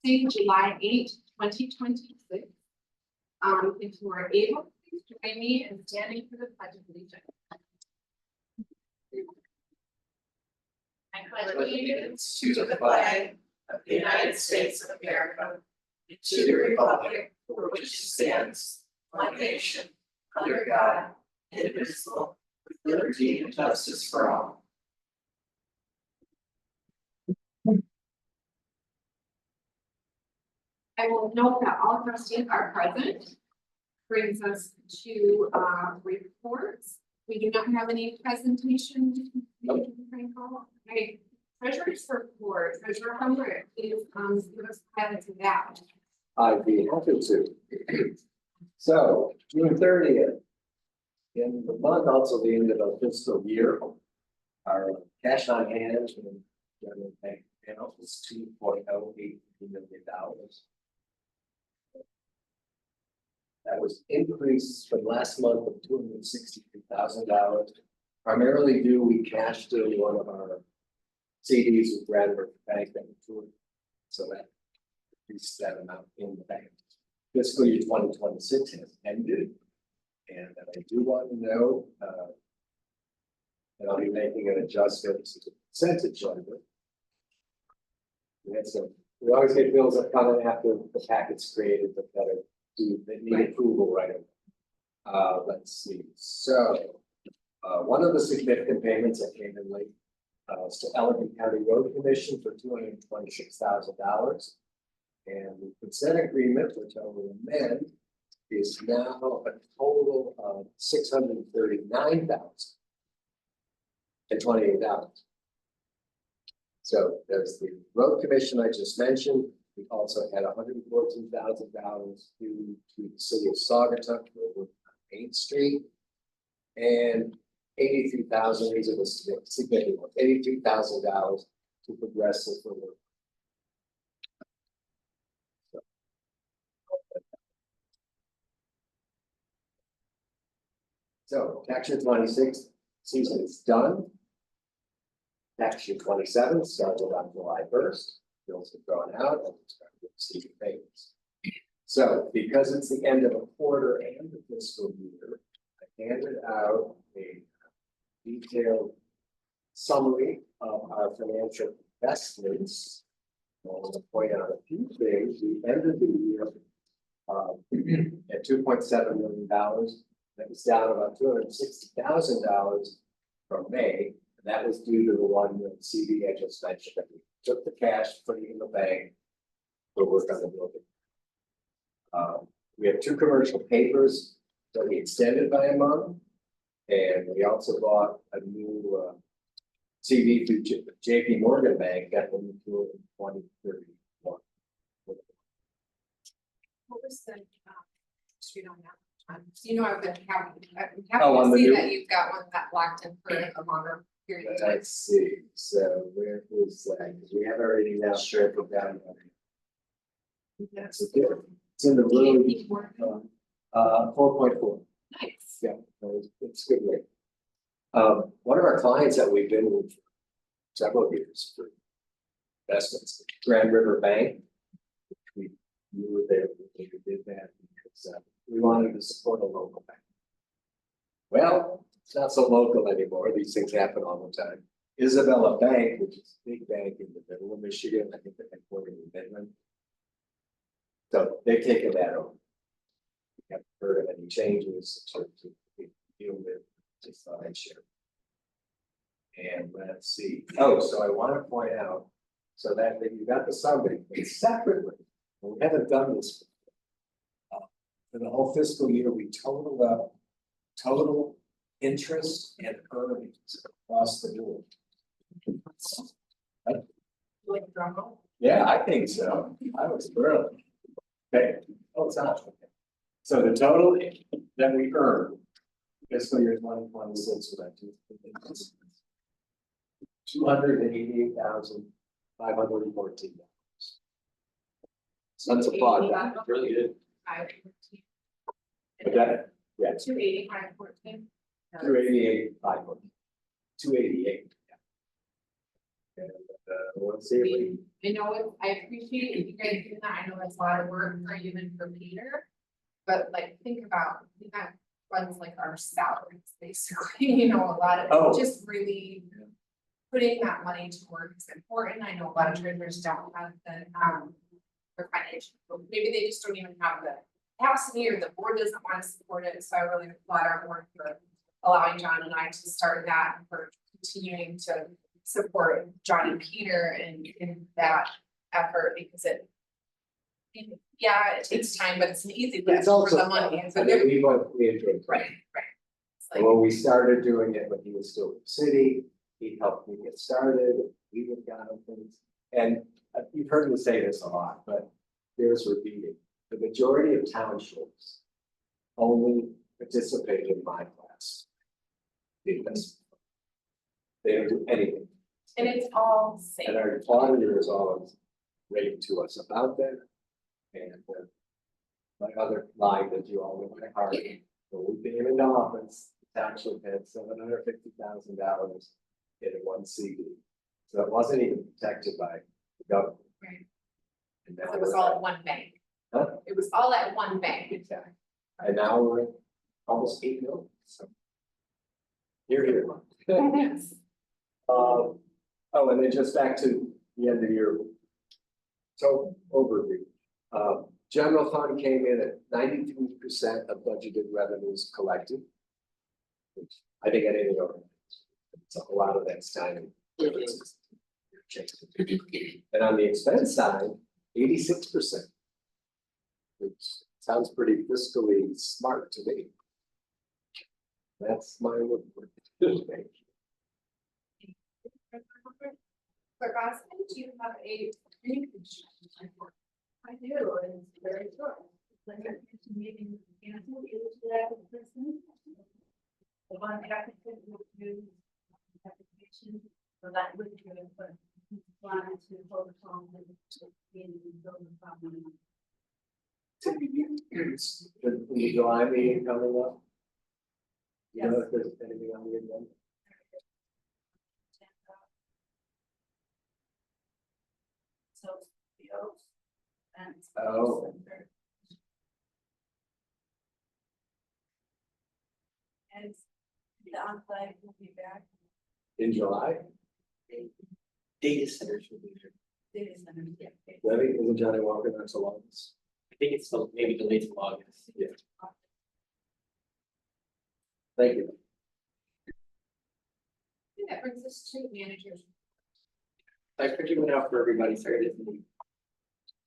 July 8, 2026. If you are able, please join me in standing for the Pledge of Allegiance. I pledge allegiance to the flag of the United States of America and to the republic for which it stands, one nation, under God, indivisible, with liberty and justice for all. I will note that all trustees are present. Brings us to reports. We do not have any presentations. Okay, treasurer's report. Treasurer Humber, please give us credit to that. I'd be happy to. So, June 30th, in the month, also the end of the fiscal year, our cash on hand and general bank account was $2.08 million. That was increased from last month of $263,000, primarily due we cashed in one of our CDs with Grand River Bank that matured, so that increased that amount in the bank. Fiscal year 2026 has ended, and I do want to know that I'll be making an adjustment to the percentage of it. We always get bills that come in after the packet's created, but that need approval right away. Let's see. So one of the significant payments that came in late was to Allegan County Road Commission for $226,000. And the consent agreement, which I will amend, is now a total of $639,028. So there's the road commission I just mentioned. We also had $114,000 due to the city of Saugatuck over Main Street, and $83,000. These are the significant ones. $83,000 to Progressive for work. So tax year 26 season is done. Tax year 27 started on July 1st. Bills have gone out and started receiving payments. So because it's the end of a quarter and the fiscal year, I handed out a detailed summary of our financial investments. I want to point out a few things. We ended the year at $2.7 million. That was down about $260,000 from May. And that was due to the one with CD I just mentioned. That we took the cash, put it in the bank, we'll work on the building. We have 2 commercial papers that we extended by a month. And we also bought a new CD through JP Morgan Bank that will mature in 2031. What was the street on that? So you know, I've been happy on to the see new- that you've got one that locked in for a longer period of time. Let's see. So where is that? Because we have everything now circled down. That's it. It's in the room. 4.4. Nice. Yeah, it's good rate. One of our clients that we've been with for several years for investments, Grand River Bank. We were there when we did that because we wanted to support a local bank. Well, it's not so local anymore. These things happen all the time. Isabella Bank, which is a big bank in the middle of Michigan, I think they're headquartered in Midland. So they've taken that over. We haven't heard of any changes in terms of deal with just thought I'd share. And let's see. Oh, so I want to point out so that you got the summary, but separately, and we haven't done this before. For the whole fiscal year, we totaled up total interest and earnings across the board. Like drum roll? Yeah, I think so. I was thrilled. Okay. Oh, it's not. Okay. So the total that we earned fiscal year 2026 was $288,514. So that's a fraud. That's really good. 514. Okay. Yeah. 285.14. 288,514. 288. Yeah. And Let's see if we, I know I appreciate you guys doing that, I know that's a lot of work for even for Peter. But like, think about, that runs like our salaries, basically, a lot Oh. of, just really. Putting that money to work is important, I know a lot of treasurers don't have the, their financial, maybe they just don't even have the capacity, or the board doesn't want to support it, so I really applaud our board for allowing John and I to start that, and for continuing to support John and Peter in that effort, because it takes time, but it's an easy way it's for also, the money. I mean, we enjoyed it. Right. It's like, And when we started doing it, when he was still in the city, he helped me get started, we would got him things. And you've heard me say this a lot, but here's repeating, the majority of townships only participate in my class. Because they don't do anything. and it's all safe. And our auditor is always raving to us about that. And my other line that you all know by heart, when we came into office, the township had $750,000 in one CD. So it wasn't even protected by the government. Right. And now It was we're all at- at one bank. Huh? It was all at one bank. Exactly. And now we're at almost 8 million, so. Here. Yes. Oh, and then just back to the end of your. So overview, general fund came in at 92% of budgeted revenues collected. Which I think anything over, it's a lot of that's timing. And on the expense side, 86%. Which sounds pretty fiscally smart to me. That's my word. Clerk Austin, do you have a community construction report? I do, and it's very short. Like I mentioned, meeting canceled, it was that person. The one applicant would do application, so that would do it, but he's planning to focus on the being building from. The July meeting coming up. You know if there's anything on the agenda? So, the oaks and. Oh. And the onsite will be back, In July? Data centers will be there. data centers, yeah. Debbie, isn't Johnny Walker not so long? I think it's still maybe delayed till August. Yeah. Thank you. I think that brings us to managers. I figured one out for everybody, sorry, it isn't.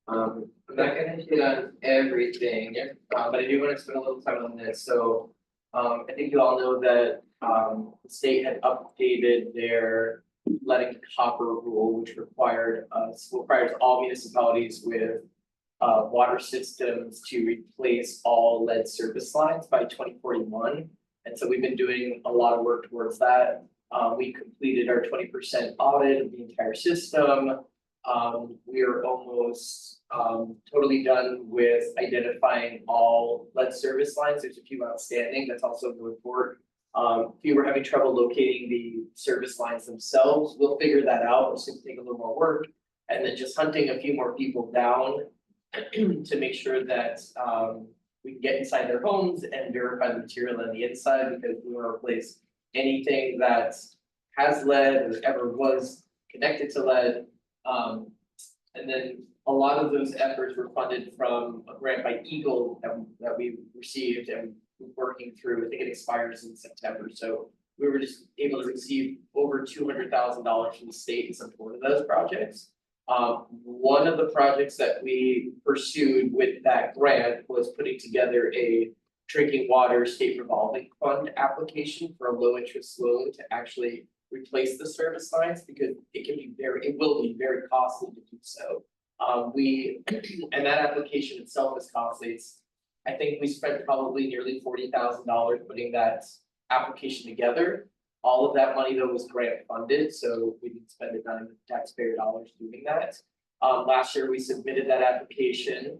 I'm not gonna hit on everything, but I do wanna spend a little time on this, so. I think you all know that, the state had updated their leaded copper rule, which required requires all municipalities with. Water systems to replace all lead service lines by 2041. And so we've been doing a lot of work towards that. We completed our 20% audit of the entire system. We are almost totally done with identifying all lead service lines. There's a few outstanding, that's also in the report. If you were having trouble locating the service lines themselves, we'll figure that out. It's gonna take a little more work. And then just hunting a few more people down to make sure that we can get inside their homes and verify the material on the inside, because we want to replace anything that has lead or ever was connected to lead. And then a lot of those efforts were funded from a grant by Eagle that we received and we're working through. I think it expires in September, so we were just able to receive over $200,000 from the state in support of those projects. One of the projects that we pursued with that grant was putting together a drinking water state revolving fund application for a low interest loan to actually replace the service lines, because it will be very costly to do so. And that application itself is costly. I think we spent probably nearly $40,000 putting that application together. All of that money though was grant funded, so we didn't spend a dime of taxpayer dollars doing that. Last year we submitted that application.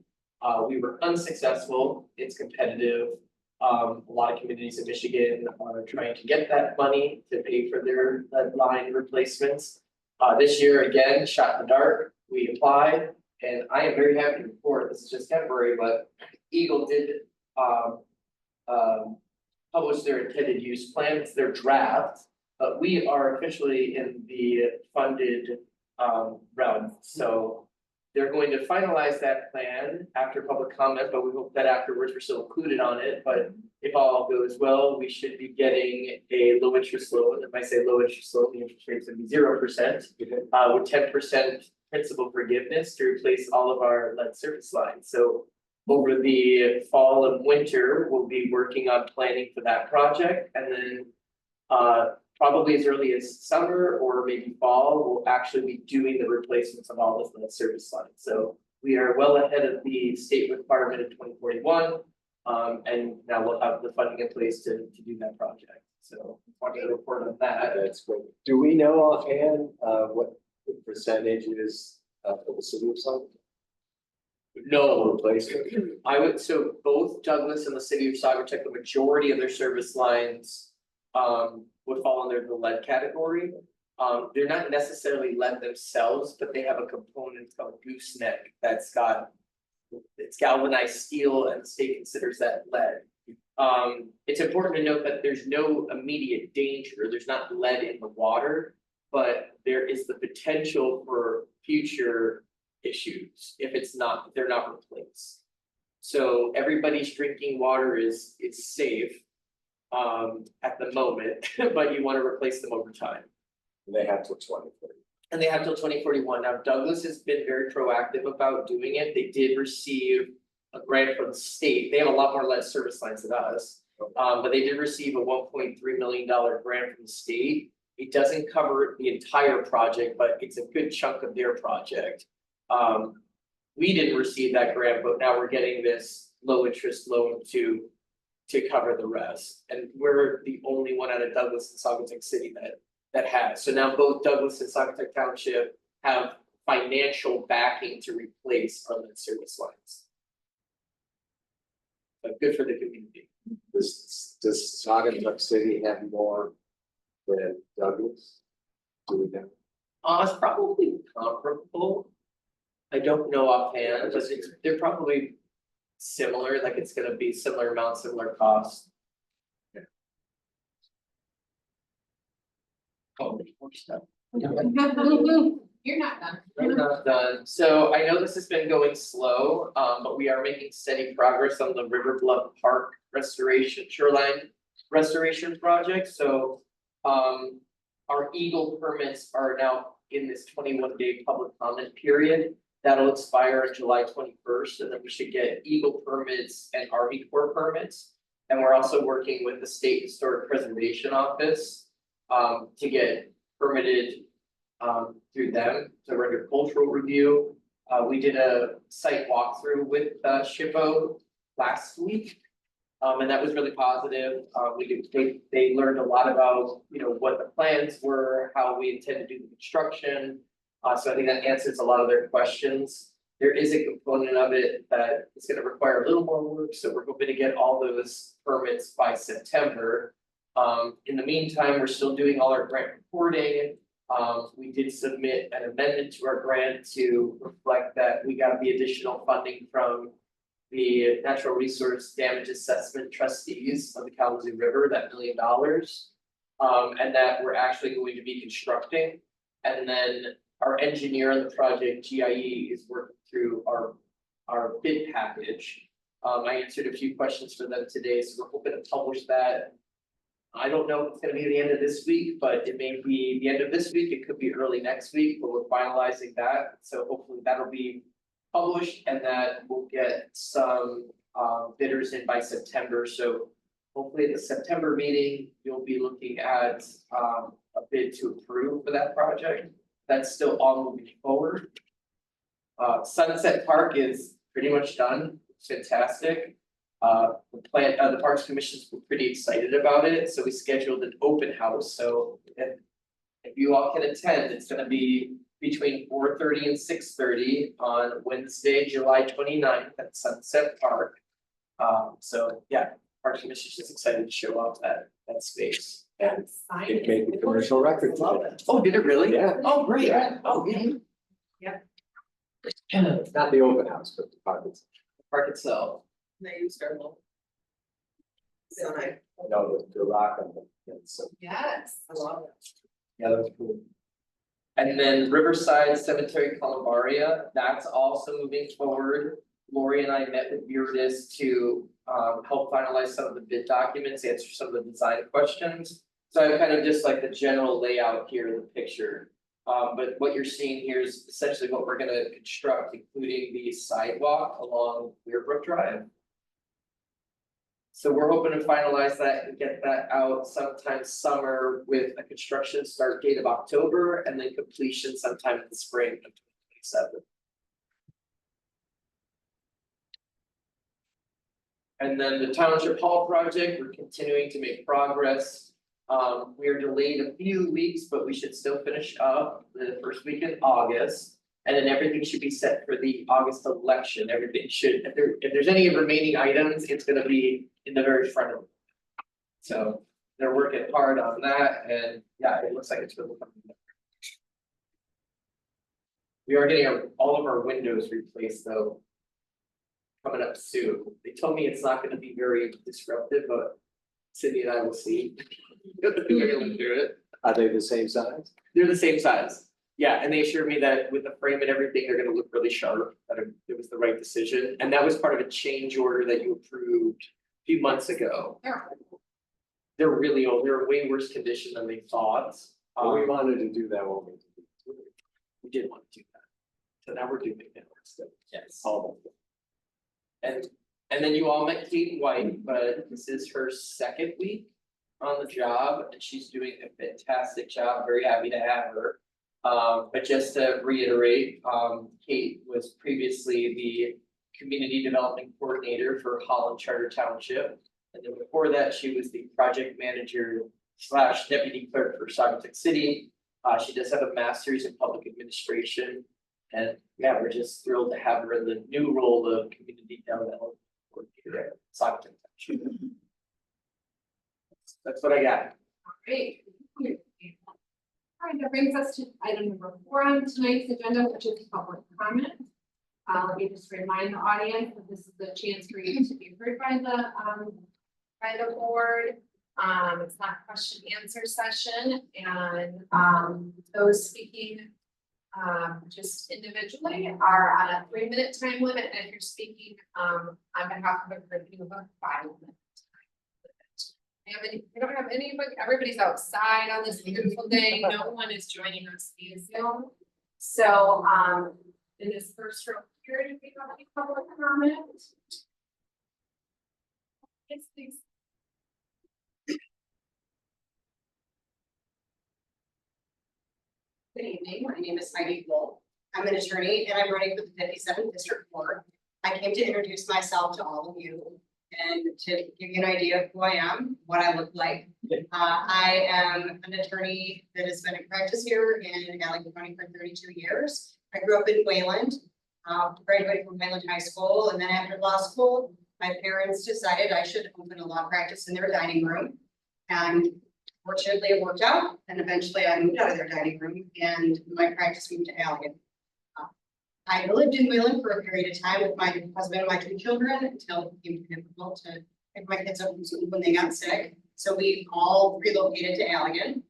We were unsuccessful. It's competitive. A lot of communities in Michigan are trying to get that money to pay for their lead line replacements. This year, again, shot in the dark, we applied, and I am very happy to report, this is just temporary, but Eagle did, publish their intended use plan, it's their draft, but we are officially in the funded, realm, so they're going to finalize that plan after public comment, but we hope that afterwards we're still included on it, but if all goes well, we should be getting a low interest loan. If I say low interest loan, the interest rate's gonna be 0%, with 10% principal forgiveness to replace all of our lead surface lines. So over the fall and winter, we'll be working on planning for that project, and then probably as early as summer or maybe fall, we'll actually be doing the replacements of all this lead surface lines. So we are well ahead of the state requirement in 2041. And now we'll have the funding in place to do that project. So wanted to report on that. That's great. Do we know offhand, what the percentage is for the city of Saugatuck? No, Replacement? I would, so both Douglas and the city of Saugatuck, the majority of their service lines would fall under the lead category. They're not necessarily lead themselves, but they have a component called gooseneck that's got, it's galvanized steel, and the state considers that lead. It's important to note that there's no immediate danger, there's not lead in the water, but there is the potential for future issues if it's not, if they're not replaced. So everybody's drinking water is safe at the moment, but you want to replace them over time. They have till 2040. And they have till 2041. Now Douglas has been very proactive about doing it. They did receive a grant from the state. They have a lot more lead service lines than us. But they did receive a $1.3 million grant from the state. It doesn't cover the entire project, but it's a good chunk of their project. We didn't receive that grant, but now we're getting this low interest loan to cover the rest. And we're the only one out of Douglas and Saugatuck City that has. So now both Douglas and Saugatuck Township have financial backing to replace our lead service lines. But good for the community. Does Saugatuck City have more than Douglas? Do we know? It's probably comparable. I don't know offhand, but they're probably similar, like it's gonna be similar amount, similar cost. Oh, there's more stuff. You're not done. We're not done. So I know this has been going slow, but we are making steady progress on the River Bluff Park restoration, shoreline restoration project. So our Eagle permits are now in this 21-day public comment period. That'll expire on July 21st, and then we should get Eagle permits and Army Corps permits. And we're also working with the State Historic Preservation Office to get permitted through them to render cultural review. We did a site walkthrough with SHPO last week, and that was really positive. They learned a lot about, you know, what the plans were, how we intend to do the construction. So I think that answers a lot of their questions. There is a component of it that is going to require a little more work, so we're hoping to get all those permits by September. In the meantime, we're still doing all our grant reporting. We did submit an amendment to our grant to reflect that we got the additional funding from the Natural Resource Damage Assessment Trustees of the Kalamazoo River, that $1 million. And that we're actually going to be constructing. And then our engineer on the project, GIE, is working through our bid package. I answered a few questions for them today, so we're hoping to publish that. I don't know if it's gonna be the end of this week, but it may be the end of this week, it could be early next week, but we're finalizing that. So hopefully that'll be published, and that we'll get some bidders in by September. So hopefully at the September meeting, you'll be looking at a bid to approve for that project. That's still all moving forward. Sunset Park is pretty much done. It's fantastic. The Parks Commission's were pretty excited about it, so we scheduled an open house. So if you all can attend, it's gonna be between 4:30 and 6:30 on Wednesday, July 29th at Sunset Park. So yeah, Parks Commission's just excited to show off that space. And Sign it made the commercial record today. Oh, did it really? Yeah. Oh, great. Yeah. Oh, yeah. Not the open house, but the park. Park itself. They used our little. Sign. No, the rock on the, so, Yes, I love it. yeah, that was cool. And then Riverside Cemetery Columbaria, that's also moving forward. Lori and I met with Beardis to help finalize some of the bid documents, answer some of the design questions. So I kind of just like the general layout here, the picture. But what you're seeing here is essentially what we're gonna construct, including the sidewalk along Weirwood Drive. So we're hoping to finalize that and get that out sometime summer with a construction start date of October and then completion sometime in the spring of 2027. And then the Township Hall project, we're continuing to make progress. We are delayed a few weeks, but we should still finish up the first week in August. And then everything should be set for the August election. Everything should, if there's any remaining items, it's gonna be in the very front of it. So they're working hard on that and yeah, it looks like it's really coming together. We are getting all of our windows replaced though. Coming up soon. They told me it's not gonna be very disruptive, but Sydney and I will see. They're gonna do it. Are they the same size? They're the same size. Yeah, and they assured me that with the frame and everything, they're gonna look really sharp, that it was the right decision. And that was part of a change order that you approved a few months ago. They're really old. They're in way worse condition than they thought. We wanted to do that when We did want to do that. So now we're doing it. Yes. all of them. And then you all met Kate White, but this is her second week on the job and she's doing a fantastic job. Very happy to have her. But just to reiterate, Kate was previously the community development coordinator for Holland Charter Township. And then before that, she was the project manager / deputy clerk for Sagatuck City. She does have a master's in public administration. And yeah, we're just thrilled to have her in the new role of community development coordinator at Sagatuck Township. That's what I got. Great. All right, that brings us to item number 4 on tonight's agenda, which is public comment. Let me just remind the audience that this is a chance for you to be heard by the board. It's not a question answer session, and those speaking just individually are on a 3-minute time limit, and if you're speaking on behalf of a group, you have a 5-minute time limit. We don't have anybody, everybody's outside on this beautiful day, no one is joining us via Zoom. So in this first row here, do we have any public comment? Yes, please. Good evening, my name is Heidi Wolf. I'm an attorney and I'm running for the 57th District Court. I came to introduce myself to all of you and to give you an idea of who I am, what I look like. I am an attorney that has been in practice here in Allegheny County for 32 years. I grew up in Wayland, graduated from Wayland High School, and then after law school, my parents decided I should open a law practice in their dining room. And fortunately, it worked out, and eventually I moved out of their dining room and my practice moved to Allegan. I lived in Wayland for a period of time with my husband and my 2 children until it became difficult to pick my kids up from school when they got sick. So we all relocated to Allegan,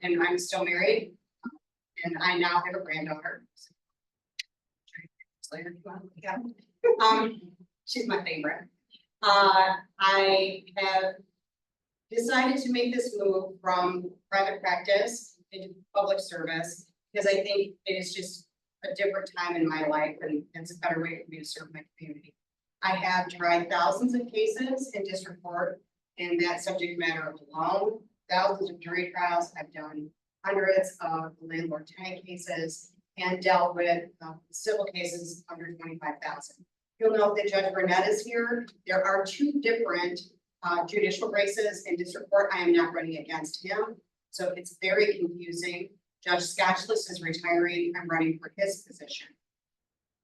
and I'm still married, and I now have a granddaughter. She's my favorite. I have decided to make this move from private practice into public service because I think it is just a different time in my life and it's a better way for me to serve my community. I have tried thousands of cases in district court in that subject matter alone, thousands of jury trials. I've done hundreds of landlord tenant cases and dealt with civil cases under 25,000. You'll note that Judge Burnett is here. There are 2 different judicial races in district court. I am not running against him, so it's very confusing. Judge Scotchless is retiring. I'm running for his position.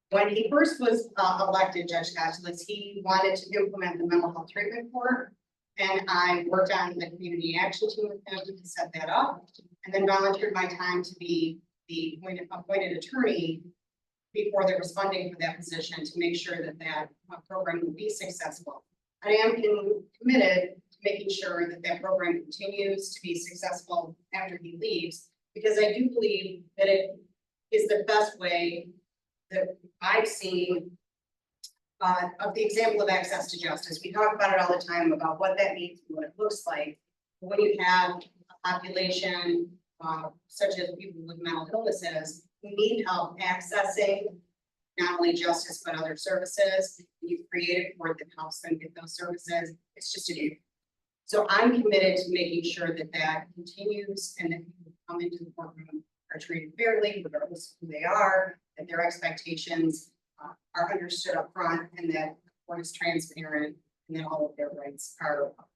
When he first was elected, Judge Scotchless, he wanted to implement the mental health treatment court. And I worked on the community action team with him to set that up, and then volunteered my time to be the appointed attorney before there was funding for that position to make sure that program would be successful. I am committed to making sure that program continues to be successful after he leaves, because I do believe that it is the best way that I've seen of the example of access to justice. We talk about it all the time about what that means and what it looks like. When you have a population such as people with mental illnesses who need help accessing not only justice but other services, you've created a court that helps them get those services. It's just a do. So I'm committed to making sure that continues and that people who come into the courtroom are treated fairly, regardless of who they are, that their expectations are understood up front, and that the court is transparent, and that all of their rights are upheld.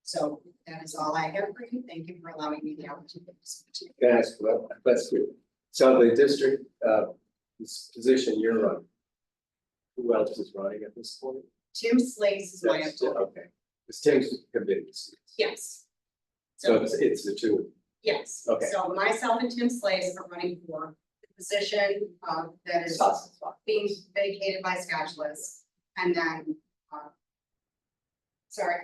So that is all I have for you. Thank you for allowing me the opportunity to speak to you. Can I ask, well, let's do. So the district, this position you're running, who else is running at this point? Tim Slays is my That's- appointment. Okay, it's Tim's committee seats. Yes. So it's the two. Yes. Okay. So myself and Tim Slays are running for the position that is being vacated by Scotchless. And then, sorry,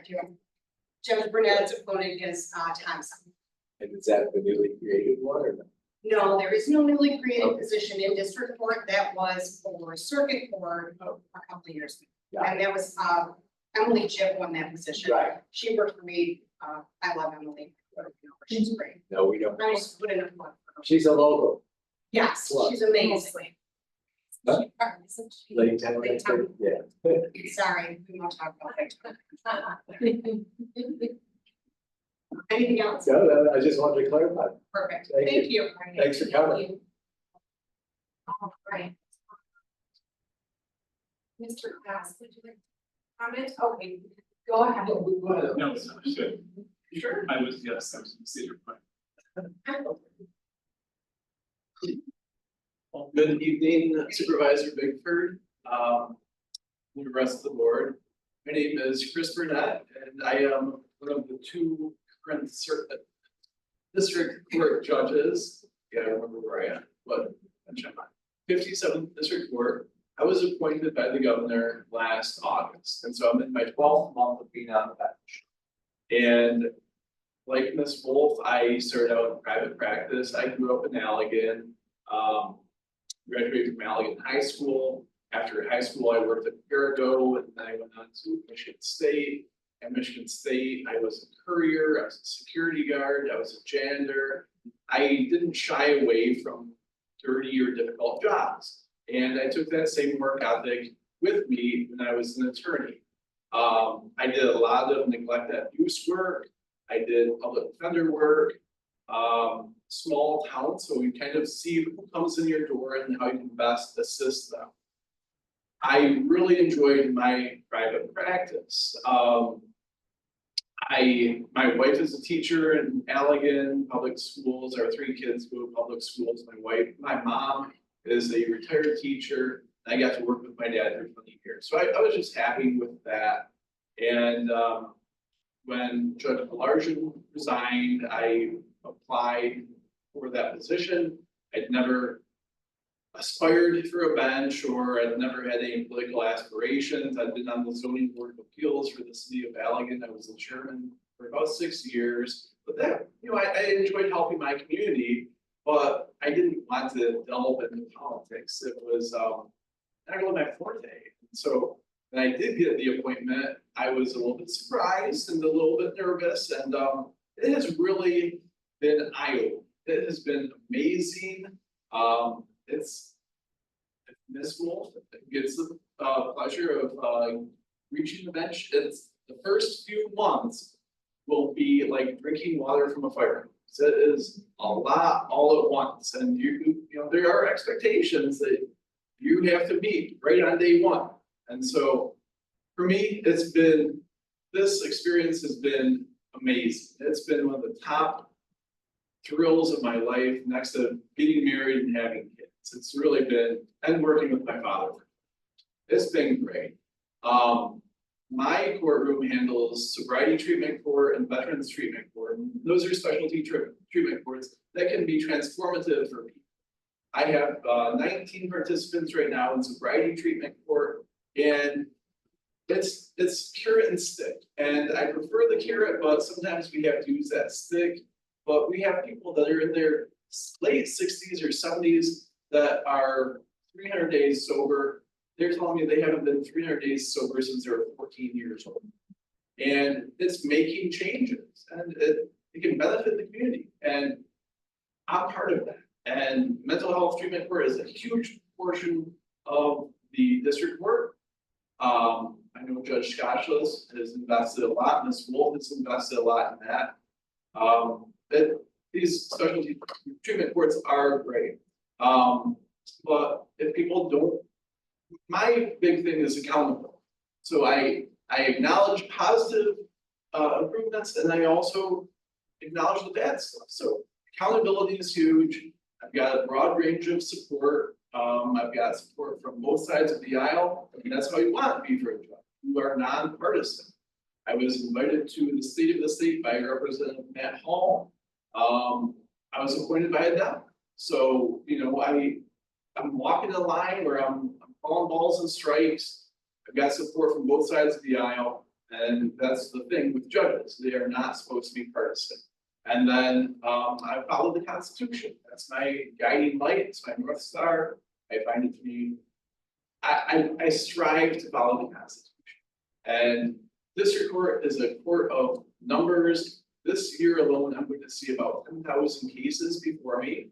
Judge Burnett's appointed is Thompson. And is that the newly created one or no? No, there is no newly created Okay. position in district court. That was for circuit court a couple of years ago. Got And that was Emily Chip won that position. Right, She worked for me. I love Emily. She's great. no, we don't. I just put in a plug for her. She's a local, Yes, Love. she's amazing. Huh? She- late town Late expert, town. yeah. Sorry, we won't talk about that. Anything else? No, I just wanted to clarify. Perfect. Thank Thank you. Thanks for coming. All right. Mr. Klass, would you like to comment? Okay, go ahead. No, it's not good. Sure. I was consider your point. Well, good evening Supervisor Bigford, and the rest of the board. My name is Chris Burnett, and I am one of the two current district court judges. Yeah, I remember where I am, but I'm 57th District Court. I was appointed by the governor last August, and so I'm in my 12th month of being on the bench. And like Ms. Wolf, I started out in private practice. I grew up in Allegan. Graduated from Allegan High School. After high school, I worked at Perigo, and then I went on to Michigan State. At Michigan State, I was a courier, I was a security guard, I was a janitor. I didn't shy away from dirty or difficult jobs. And I took that same work ethic with me when I was an attorney. I did a lot of neglect and abuse work. I did public defender work. Small town, so we kind of see who comes in your door and how you can best assist them. I really enjoyed my private practice. My wife is a teacher in Allegan Public Schools. Our 3 kids go to public schools. My mom is a retired teacher. I got to work with my dad for 20 years. So I was just happy with that. And when Judge Malarjan resigned, I applied for that position. I'd never aspired for a bench, or I'd never had any political aspirations. I'd been on the zoning board of appeals for the city of Allegan. I was a chairman for about 6 years, but that, I enjoyed helping my community, but I didn't want to delve into politics. It was, I don't know, my forte. So when I did get the appointment, I was a little bit surprised and a little bit nervous, and it has really been eye-opening. It has been amazing. It's Ms. Wolf gets the pleasure of reaching the bench. It's the first few months will be like drinking water from a fire. So it is a lot all at once, and there are expectations that you have to meet right on day one. And so for me, this experience has been amazing. It's been one of the top thrills of my life, next to getting married and having kids. It's really been, and working with my father. It's been great. My courtroom handles sobriety treatment court and veterans treatment court. Those are specialty treatment courts that can be transformative for people. I have 19 participants right now in sobriety treatment court, and it's carrot and stick. And I prefer the carrot, but sometimes we have to use that stick. But we have people that are in their late 60s or 70s that are 300 days sober. They're telling me they haven't been 300 days sober since they were 14 years old. And it's making changes, and it can benefit the community, and I'm part of that. And mental health treatment court is a huge portion of the district court. I know Judge Scotchless has invested a lot, Ms. Wolf has invested a lot in that. These specialty treatment courts are great. But if people don't, my big thing is accountability. So I acknowledge positive improvements, and I also acknowledge the bad stuff. So accountability is huge. I've got a broad range of support. I've got support from both sides of the aisle. I mean, that's how you want to be for a judge. You are nonpartisan. I was invited to the State of the State by Representative Matt Hall. I was appointed by a Dem. So, you know, I'm walking a line where I'm calling balls and strikes. I've got support from both sides of the aisle. And that's the thing with judges. They are not supposed to be partisan. And then I follow the Constitution. That's my guiding light. It's my North Star. I find it to be, I strive to follow the Constitution. And district court is a court of numbers. This year alone, I'm going to see about 10,000 cases before me.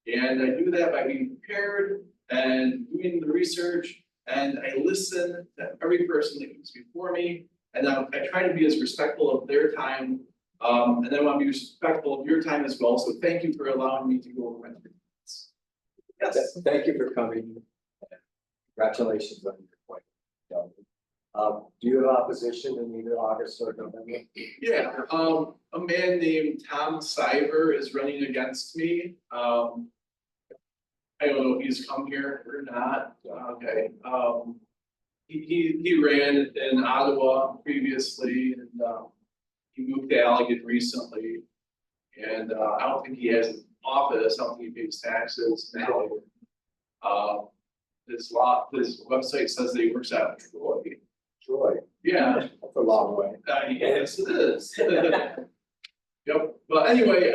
And I do that by being prepared and doing the research. And I listen to every person that comes before me. And I try to be as respectful of their time. And I want to be respectful of your time as well. So thank you for allowing me to go over my 3 minutes. Yes. Thank you for coming. Congratulations on your appointment. Do you have opposition in either August or November? Yeah, a man named Tom Cyber is running against me. I don't know if he's come here or not. Okay. He ran in Ottawa previously, and he moved to Allegan recently. And I don't think he has an office. I don't think he pays taxes in Allegan. His website says that he works out of Troy. Troy, Yeah. that's a long way. Yes, it is. Yep, but anyway,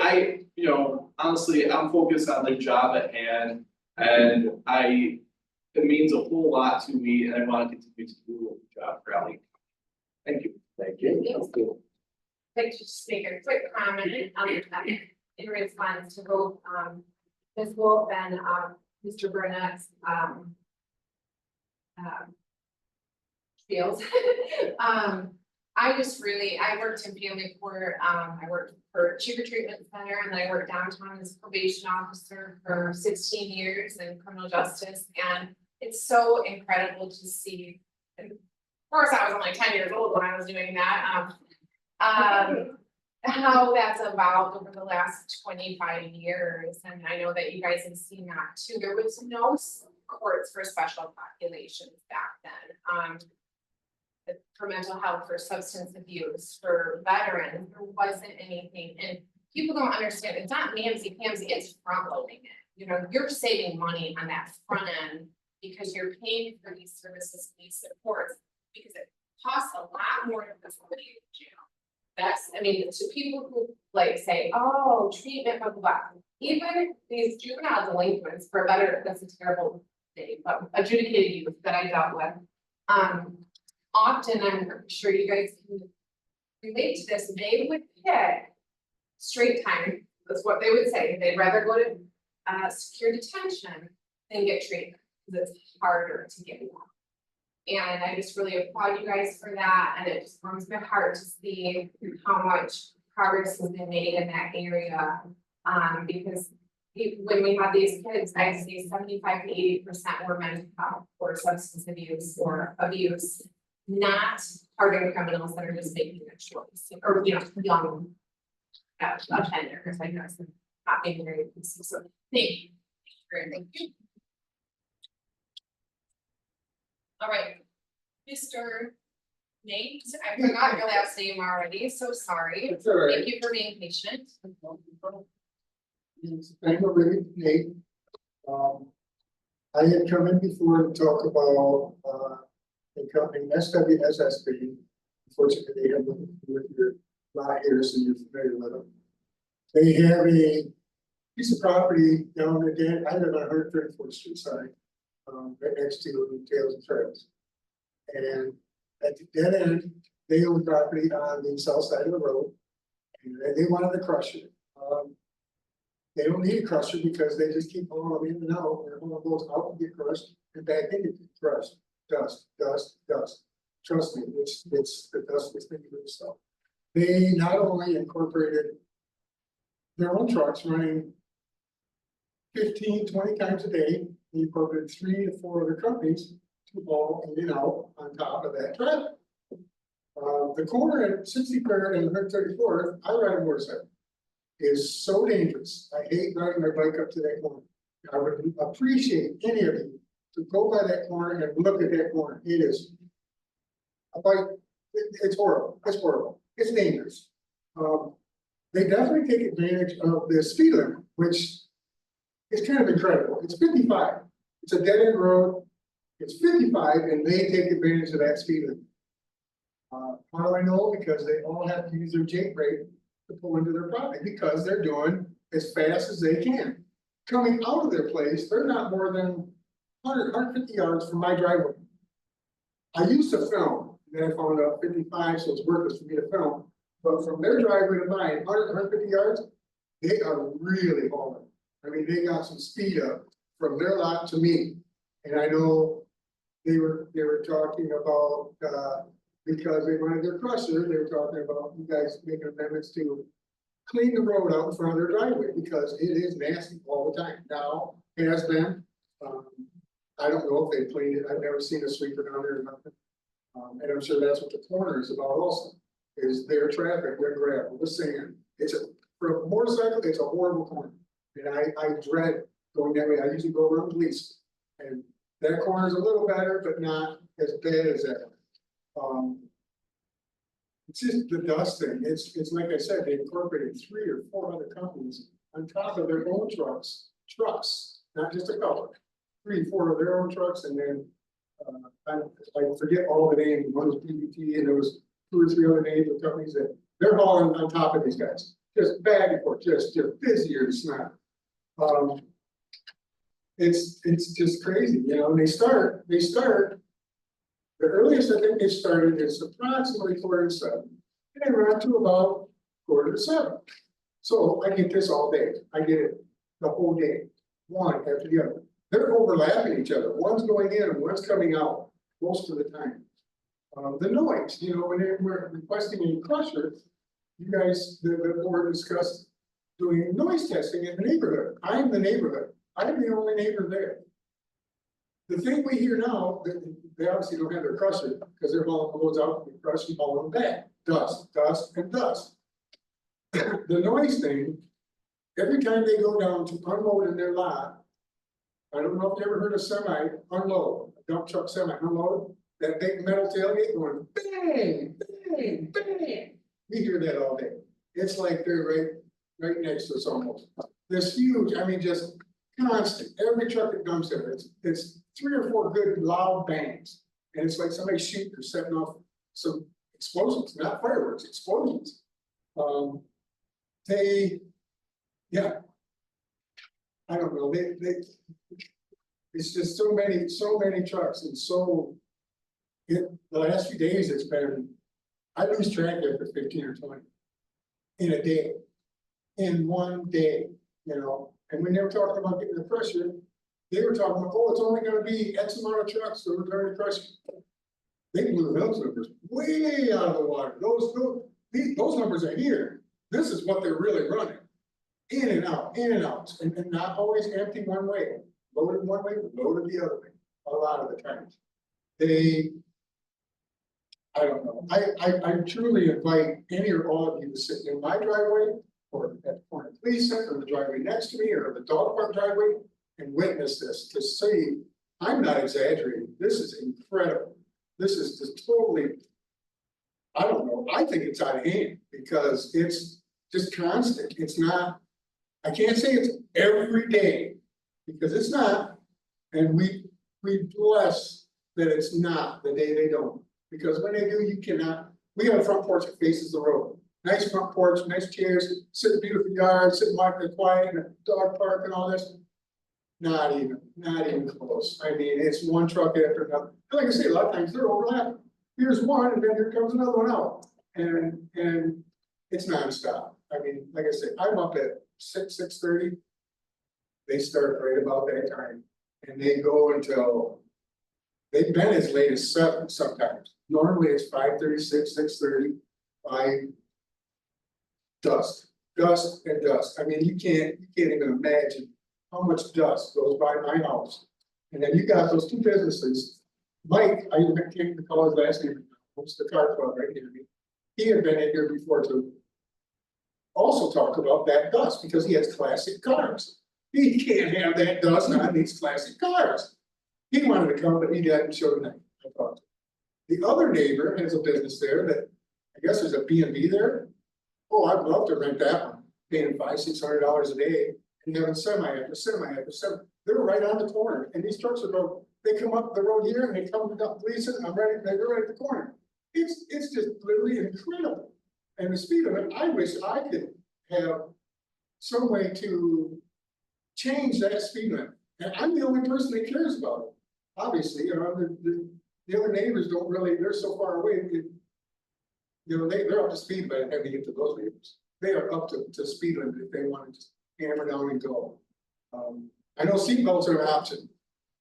honestly, I'm focused on the job at hand, and it means a whole lot to me, and I want to continue to do the job for Allegan. Thank you. Thank you. I'd like to just make a quick comment in response to both Ms. Wolf and Mr. Burnett's feels. I worked in family court, I worked for Cheaper Treatment Center, and then I worked downtown as probation officer for 16 years in criminal justice, and it's so incredible to see. And of course, I was only 10 years old when I was doing that. How that's evolved over the last 25 years, and I know that you guys have seen that too. There was no courts for special populations back then. For mental health, for substance abuse, for veterans, there wasn't anything, and people don't understand, it's not mamsy-pamsy, it's front loading it. You know, you're saving money on that front end because you're paying for these services, these supports, because it costs a lot more to put somebody in jail. To people who like say, oh, treatment, blah, blah, blah. Even these juvenile delinquents, for better, that's a terrible thing, but adjudicated youth that I dealt with, often, I'm sure you guys can relate to this, they would pick straight time. That's what they would say. They'd rather go to secure detention than get treatment because it's harder to get one. And I just really applaud you guys for that. And it just warms my heart to see how much progress has been made in that area. Because when we have these kids, I see 75 to 80% were mental health or substance abuse or abuse. Not hardened criminals that are just making a choice, or young offenders, I guess, not being very inclusive. So thank you. Thank you. All right, Mr. Nate, I forgot your last name already, so sorry. It's all right. Thank you for being patient. I'm already Nate. I had come in before to talk about, the company SWSSB. Unfortunately, they have nothing to do with your lot here, so you're familiar with them. They have a piece of property down again, I live on 134th Street side, right next to Tails and Trails. And at the dead end, they own property on the south side of the road, and they wanted to crush it. They don't need a crusher because they just keep hauling them in and out, and one goes out and get crushed and back in to get crushed. Dust, dust, dust. Trust me, it's the dust that's making good stuff. They not only incorporated their own trucks running 15, 20 times a day, they incorporated 3 to 4 other companies to haul in and out on top of that traffic. The corner at 63rd and 134th, I ride a motorcycle, is so dangerous. I hate riding my bike up to that corner. I would appreciate any of you to go by that corner and look at that corner. It is a bike, it's horrible, it's dangerous. They definitely take advantage of the speed limit, which is kind of incredible. It's 55, it's a dead end road, it's 55, and they take advantage of that speed limit. How do I know? Because they all have to use their Jake brake to pull into their property because they're doing as fast as they can. Coming out of their place, they're not more than 150 yards from my driveway. I used to film, and then I found out 55, so it's worthless for me to film. But from their driveway to mine, 150 yards, they are really hauling. I mean, they got some speed up from their lot to me. And I know they were talking about, because they wanted their crusher, they were talking about you guys making amendments to clean the road out in front of their driveway because it is nasty all the time. Now, it has been, I don't know if they cleaned it. I've never seen a sweeper down there or nothing. And I'm sure that's what the corner is about also, is their traffic, their gravel, the sand. For a motorcycle, it's a horrible corner. And I dread going that way. I usually go around police. And that corner is a little better, but not as bad as that one. It's just the dust thing. It's like I said, they incorporated 3 or 4 other companies on top of their own trucks, not just a couple. 3, 4 of their own trucks, and then I forget all the names. One was PBT, and there was 2 or 3 other names of companies that they're hauling on top of these guys. Just back and forth, just busier than snot. It's just crazy, you know. And they start. The earliest I think they started is approximately 6:45, and they run to about 6:45. So I get this all day. I get it the whole day, one after the other. They're overlapping each other. One's going in and one's coming out most of the time. The noise, you know, when they were requesting a crusher, you guys, the board discussed doing noise testing in the neighborhood. I'm the neighborhood. I'm the only neighbor there. The thing we hear now, they obviously don't have their crusher because they're hauling the loads out and crushing, hauling them back. Dust, dust, and dust. The noise thing, every time they go down to unload in their lot, I don't know if you ever heard a semi unload, a dump truck semi unload, that big metal tailgate going bang, bang, bang. We hear that all day. It's like they're right next to us almost. This huge, I mean, just constant. Every truck that comes there, it's 3 or 4 good loud bangs. And it's like somebody shooting or setting off some explosions, not fireworks, explosions. Yeah. I don't know, it's just so many trucks and the last few days it's been, I lose track after 15 or 20 in a day, in one day, you know. And when they were talking about getting the pressure, they were talking about, oh, it's only gonna be X amount of trucks, so we're turning pressure. They blew those numbers way out of the water. Those numbers are here. This is what they're really running. In and out, and not always empty one way. Loaded one way, loaded the other way, a lot of the times. I don't know. I truly invite any or all of you to sit in my driveway or at the corner police center or the driveway next to me or the dog park driveway and witness this to see. I'm not exaggerating. This is incredible. This is just totally I don't know, I think it's out of hand, because it's just constant, it's not. I can't say it's every day, because it's not, and we bless that it's not the day they don't. Because when they do, you cannot, we have a front porch that faces the road, nice front porch, nice chairs, sit in a beautiful yard, sit in like the quiet, and a dog park and all this. Not even close, I mean, it's one truck after another, and like I say, a lot of times they're overlapping. Here's one, and then here comes another one out, and it's nonstop. I mean, like I said, I'm up at 6:30. They start right about that time, and they go until. They've been as late as 7 sometimes, normally it's 5:36, 6:30, by. Dust and dust, I mean, you can't even imagine how much dust goes by my house. And then you got those two businesses, Mike, I even can't recall his last name, what's the car club right near me. He had been in here before too. Also talked about that dust because he has classic cars. He can't have that dust on these classic cars. He wanted to come, but he didn't show tonight, I thought. The other neighbor has a business there that, I guess there's a B&B there. Oh, I'd love to rent that one, paying $500-600 a day, and having semi after semi. They're right on the corner, and these trucks are going, they come up the road here and they come up Gleason, they're right at the corner. It's just literally incredible. And the speed of it, I wish I could have some way to change that speed limit. And I'm the only person that cares about it. Obviously, you know, the other neighbors don't really, they're so far away. You know, they're up to speed by the time they get to those neighbors. They are up to speed limit if they want to just hammer down and go. I know seatbelts are an option,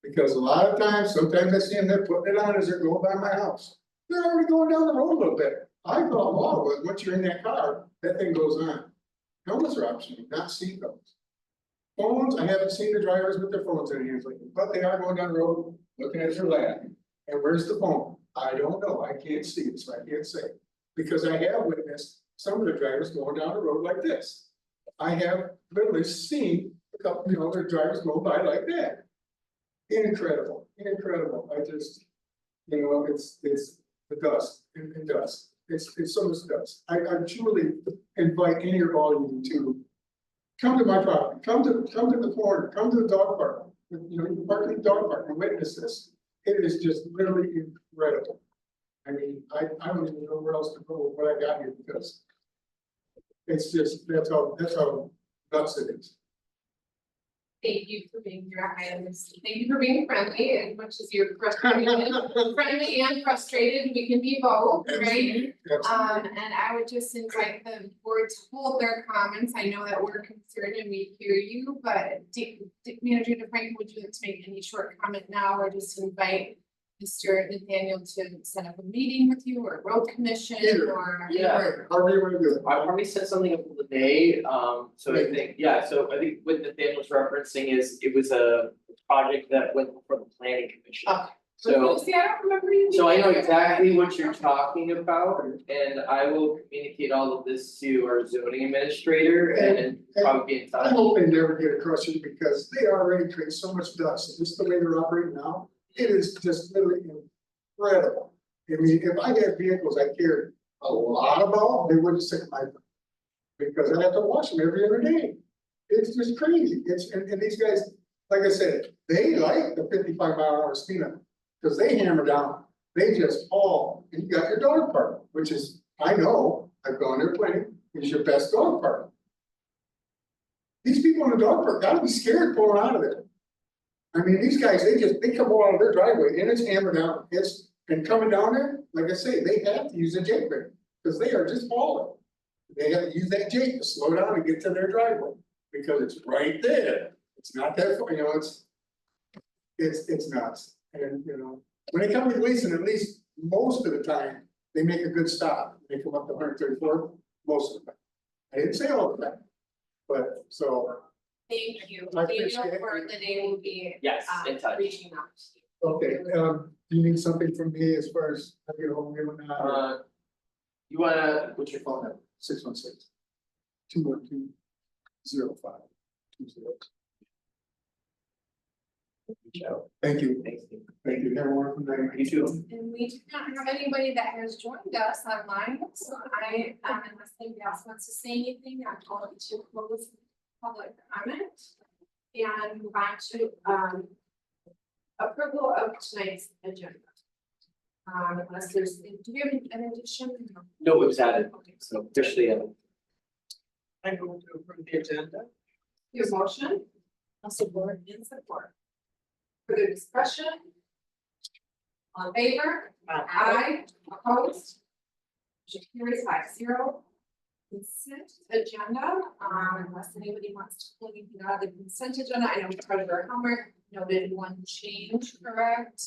because a lot of times, sometimes I see them, they're putting it on as they're going by my house. They're already going down the road a little bit. I thought law was, once you're in that car, that thing goes on. Helmets are optional, not seatbelts. Phones, I haven't seen the drivers with their phones in their hands lately, but they are going down the road, looking at their lap. And where's the phone? I don't know, I can't see it, so I can't say. Because I have witnessed some of the drivers going down the road like this. I have literally seen a couple, you know, their drivers go by like that. Incredible, I just, you know, it's the dust and dust. It's so much dust. I truly invite any or all of you to come to my property, come to the corner, come to the dog park. You know, you park in the dog park and witness this. It is just literally incredible. I mean, I don't even know where else to go with what I got here, because it's just, that's how nuts it is. Thank you for being here. Thank you for being friendly, as much as you're frustrated, friendly and frustrated, we can be both, right? Absolutely. And I would just invite the board to hold their comments. I know that we're concerned and we hear you, but Manager DeFranco, would you like to make any short comment now, or just invite Mr. Nathaniel to set up a meeting with you, or road commission, Either. or? Yeah. However you wanna do it. I already set something up for the day, so I think, yeah, so I think what Nathaniel was referencing is, it was a project that went for the planning commission. Okay. So, See, I don't remember you. so I know being there. exactly what you're talking about, and I will communicate all of this to our zoning administrator and probably be in I touch. hope they never get a crusher, because they already create so much dust, just the way they're operating now. It is just literally incredible. I mean, if I had vehicles I cared a lot about, they wouldn't sit in my. Because I have to wash them every other day. It's just crazy. And these guys, like I said, they like the 55-mile-an-hour speed limit, because they hammer down. They just haul, and you got your dog park, which is, I know, I've gone there plenty, is your best dog park. These people in the dog park gotta be scared pulling out of there. I mean, these guys, they come out of their driveway and it's hammered down. And coming down there, like I say, they have to use a jake brake, because they are just falling. They have to use that jake to slow down and get to their driveway, because it's right there. It's not that far, you know, it's nuts. And, you know, when they come to Gleason, at least most of the time, they make a good stop. They come up to 134, most of the time. I didn't say all the time, but so. Thank you. I Daniel appreciate it. for the day will be Yes, in touch. reaching out to you. Okay, do you need something from me as far as I get home here when I? You wanna, what's your phone number? 616-212-0520. Reach out. Thank you, Thanks. thank you, everyone from there. You too. And we do not have anybody that has joined us online, so unless anybody else wants to say anything, I'm going to close public comment. And move on to, approval of tonight's agenda. Unless there's, do we have an addition? No, it was added, Okay, so officially, I move to approve the agenda. your motion? I'll support. In support. Further discussion? On favor? Aye. Opposed? Motion carries 5-0. Consent agenda, unless anybody wants to pull anything out of the consent agenda, I know Treasurer Helmer noted one change, correct?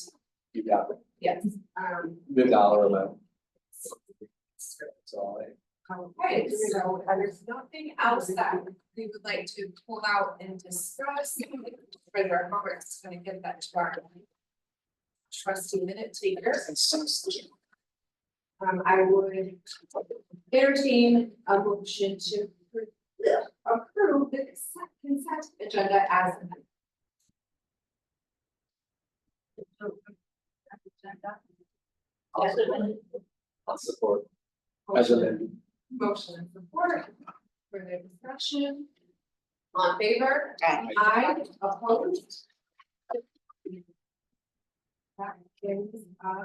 You got it, Yes. the dollar amount. That's all I. Okay, so there's nothing else that we would like to pull out and discuss. Treasurer Helmer is gonna give that to our trustee minute taker. I would entertain a motion to approve the consent agenda as amended. I'll support. As amended. Motion and support, further discussion. On favor? Aye. Opposed? That carries,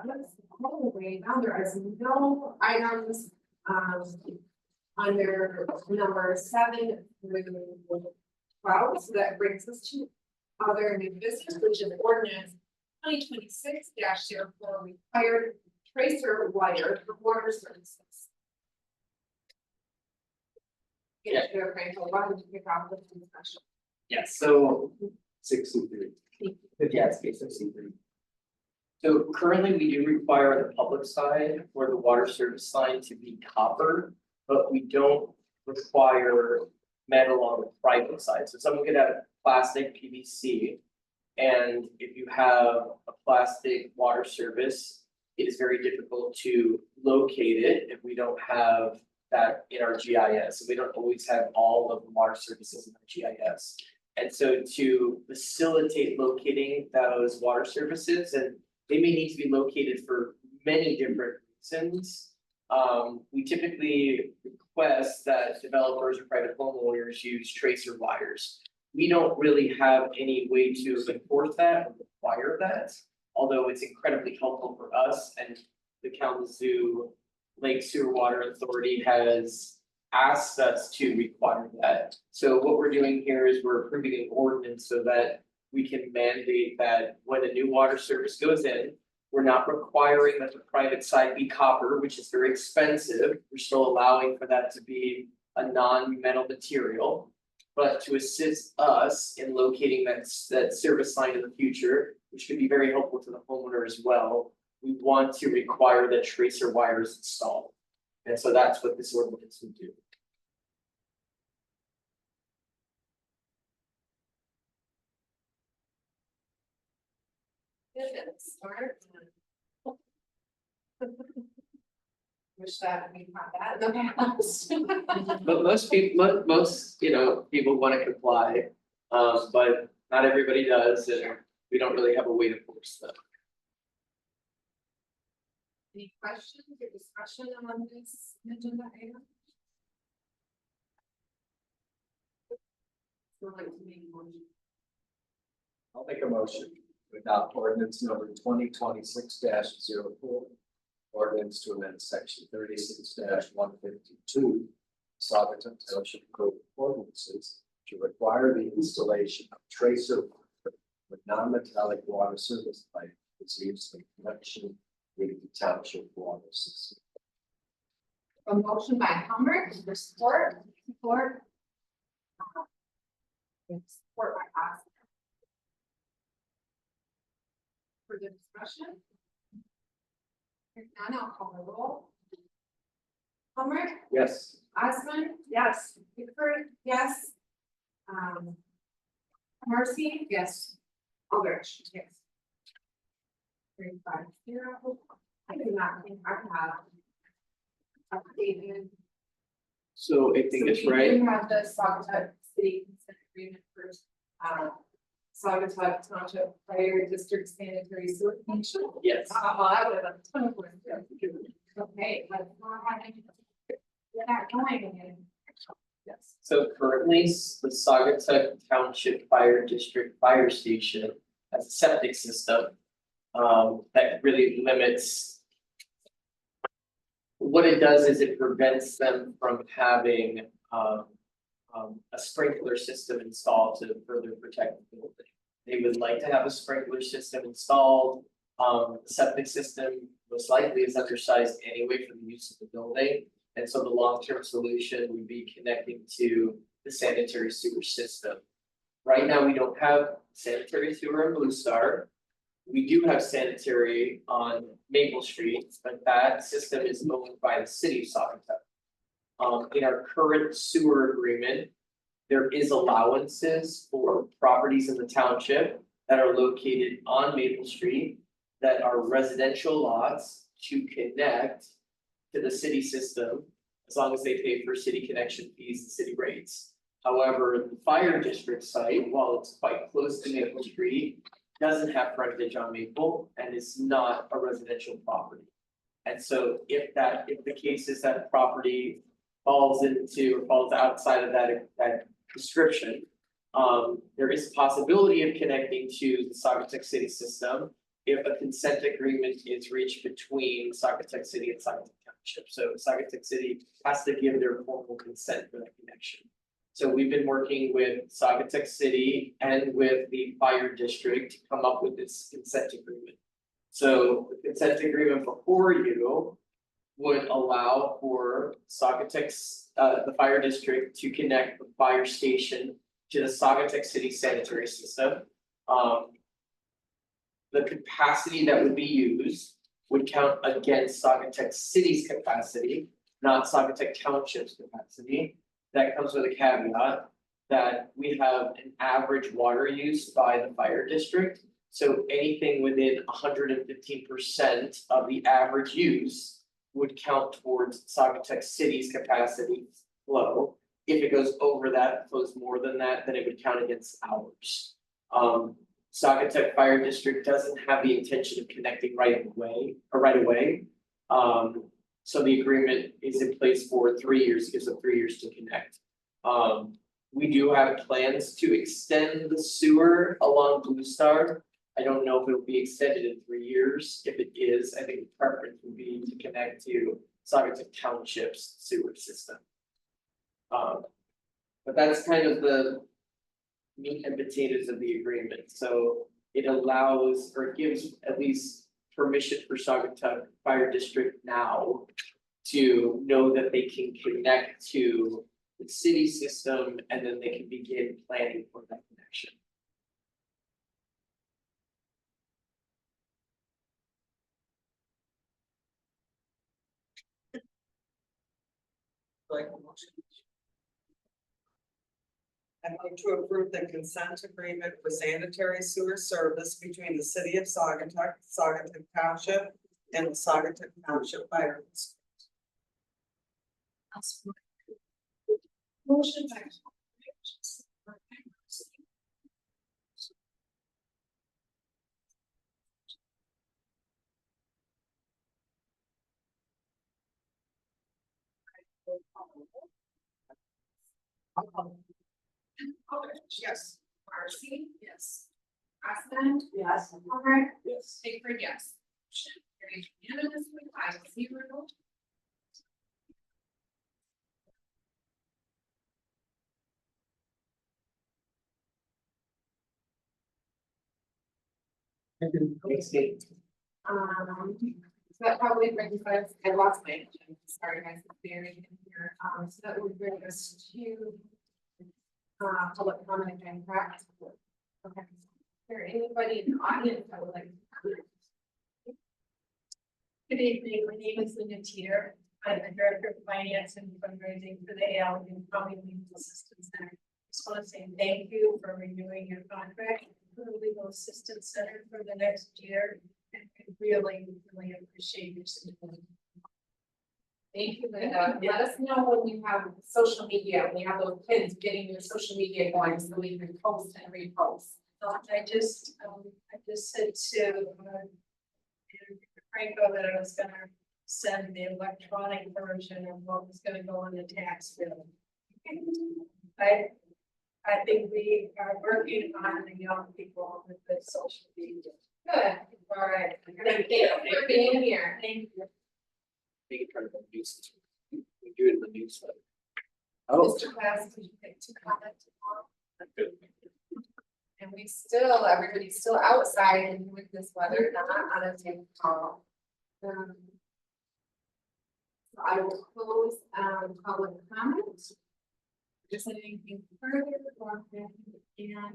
let's all the way down, there is no items, under number 7 through 12, so that brings us to other new business, which is ordinance 2026-04 required tracer wire for water services. Yeah, Frankel, why don't you kick off with the discussion? yes, so, 63. yeah, it's basically three. So currently, we do require the public side for the water service line to be copper, but we don't require metal on the private side. So someone could have plastic PVC. And if you have a plastic water service, it is very difficult to locate it if we don't have that in our GIS. So we don't always have all of the water services in our GIS. And so to facilitate locating those water services, and they may need to be located for many different reasons. We typically request that developers or private homeowners use tracer wires. We don't really have any way to enforce that or require that, although it's incredibly helpful for us, and the Kalamazoo Lake Sewer Water Authority has asked us to require that. So what we're doing here is we're approving an ordinance so that we can mandate that when a new water service goes in, we're not requiring that the private side be copper, which is very expensive. We're still allowing for that to be a non-metal material. But to assist us in locating that service line in the future, which could be very helpful to the homeowner as well, we want to require that tracer wires installed. And so that's what this ordinance would do. Smart. Wish that we had that in the past. But most people, most, people want to comply, but not everybody does, and we don't really have a way to force them. Any questions or discussion on this agenda item? Would like to make a motion. I'll make a motion to adopt ordinance number 2026-04. Ordinance to amend section 36-152. Saugatuck Township Code of Ordinances to require the installation of tracer wire with non-metallic water service pipe is used in connection with the township water system. A motion by Hummer, for support. Support by Oscar. Further discussion? If none, I'll call the roll. Hummer, Yes. Osman? Yes. Bickford? Yes. Marcy? Yes. Aldrich? Yes. 3-5-0. I do not think I have updated. So I think it's So we right. do have the Saugatuck City Consent Agreement for Sagatuck Township Fire District Sanitary Sewer Connection? Yes. I would have a ton of work. Okay, but we're not going in. Yes. So currently, the Sagatuck Township Fire District Fire Station has a septic system. That really limits. What it does is it prevents them from having, a sprinkler system installed to further protect the building. They would like to have a sprinkler system installed. The septic system most likely is undersized anyway for the use of the building. And so the long-term solution would be connecting to the sanitary sewer system. Right now, we don't have sanitary sewer in Blue Star. We do have sanitary on Maple Street, but that system is owned by the city of Sagatuck. In our current sewer agreement, there is allowances for properties in the township that are located on Maple Street that are residential lots to connect to the city system, as long as they pay for city connection fees and city rates. However, the fire district site, while it's quite close to Maple Street, doesn't have frontage on Maple and is not a residential property. And so if the case is that property falls outside of that description, there is a possibility of connecting to the Sagatuck City system if a consent agreement is reached between Sagatuck City and Sagatuck Township. So Sagatuck City has to give their formal consent for that connection. So we've been working with Sagatuck City and with the fire district to come up with this consent agreement. So the consent agreement before you would allow for Sagatuck's, the fire district to connect the fire station to the Sagatuck City sanitary system. The capacity that would be used would count against Sagatuck City's capacity, not Sagatuck Township's capacity. That comes with a caveat that we have an average water use by the fire district. So anything within 115% of the average use would count towards Sagatuck City's capacity flow. If it goes over that, flows more than that, then it would count against ours. Sagatuck Fire District doesn't have the intention of connecting right away. So the agreement is in place for 3 years, gives them 3 years to connect. We do have plans to extend the sewer along Blue Star. I don't know if it'll be extended in 3 years. If it is, I think the preference would be to connect to Sagatuck Township's sewer system. But that's kind of the meat and potatoes of the agreement. So it allows, or it gives at least permission for Sagatuck Fire District now to know that they can connect to the city system and then they can begin planning for that connection. I move to approve the consent agreement for sanitary sewer service between the city of Sagatuck, Sagatuck Township, and the Sagatuck Township Fire District. Motion by. Yes. Marcy, yes. Aspen, yes. Alright. Yes. Bickford, yes. Carried unanimously, 5-0. Thanks, Kate. So that probably brings us, I lost my agenda, sorry guys, it's buried in here, so that would bring us to. Public comment again, correct? Okay, is there anybody in the audience that would like to comment? Good evening, my name is Linda Teeter, I'm the Director of Finance and Fundraising for the Allegan County Legal Assistance Center. Just want to say thank you for renewing your contract for the Legal Assistance Center for the next year. And I really appreciate your support. Thank you, Linda. Let us know when you have social media, when you have those kids getting your social media going so we can post and repost. I just said to, Franco that I was gonna send the electronic version of what was gonna go on the tax bill. I think we are working on the young people with the social media. Good, all right. Thank you for being here. Thank you. Make it part of the news. We do it in the newsletter. Oh, Mr. Glass, did you pick to comment tomorrow? And we still, everybody's still outside and with this weather, not on a Zoom call. So I will close, public comment. Just anything further or and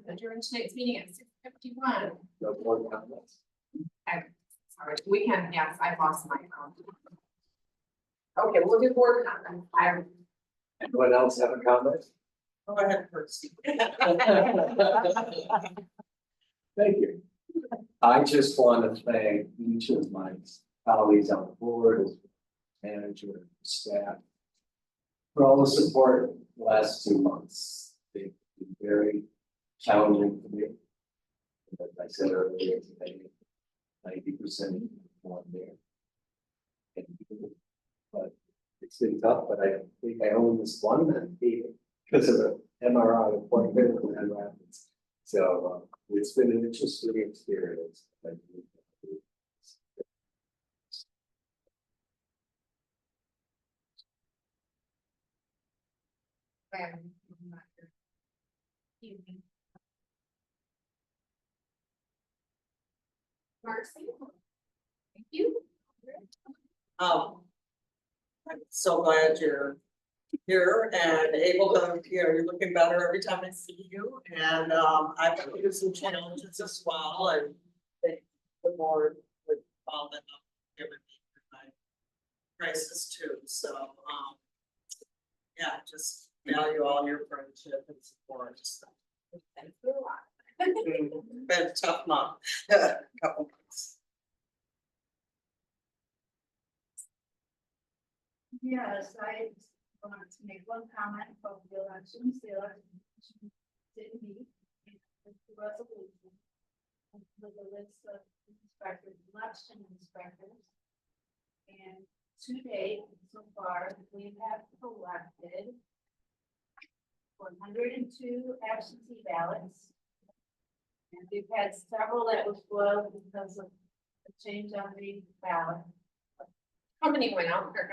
adjourn tonight's meeting at 6:51. no more comments. Sorry, we can, yes, I lost my phone. Okay, we'll do board comment. Anyone else have a comment? Go ahead, first. Thank you. I just want to thank each of my colleagues on the board, as manager, staff, for all the support the last 2 months. They've been very challenging for me. As I said earlier today, 90% one there. But it's been tough, but I think I own this one and because of the MRI appointment in Grand Rapids. So it's been an interesting experience. Marcy. Thank you. I'm so glad you're here and able to, you're looking better every time I see you. And, I've got some challenges as well, and the board would follow them up, given my crisis too, so, yeah, just value all your friendship and support. Thanks for a lot. Been a tough month, couple months. Yes, I wanted to make one comment about the elections. The election did meet with the resolution with a list of inspectors, election inspectors. And to date, so far, we have collected 102 absentee ballots. And we've had several that were spoiled because of the change on the ballot. How many went out, Kirk?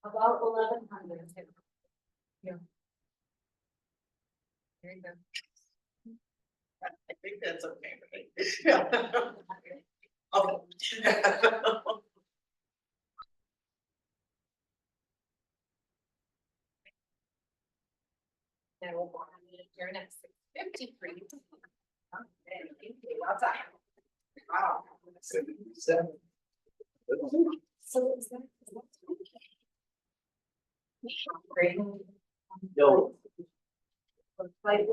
About 1,100. Yeah. Very good. I think that's okay, right? Okay. Now we'll go on to adjourn at 6:53. Okay, thank you. Well done. Wow. 77. So is that? Great. No. Like,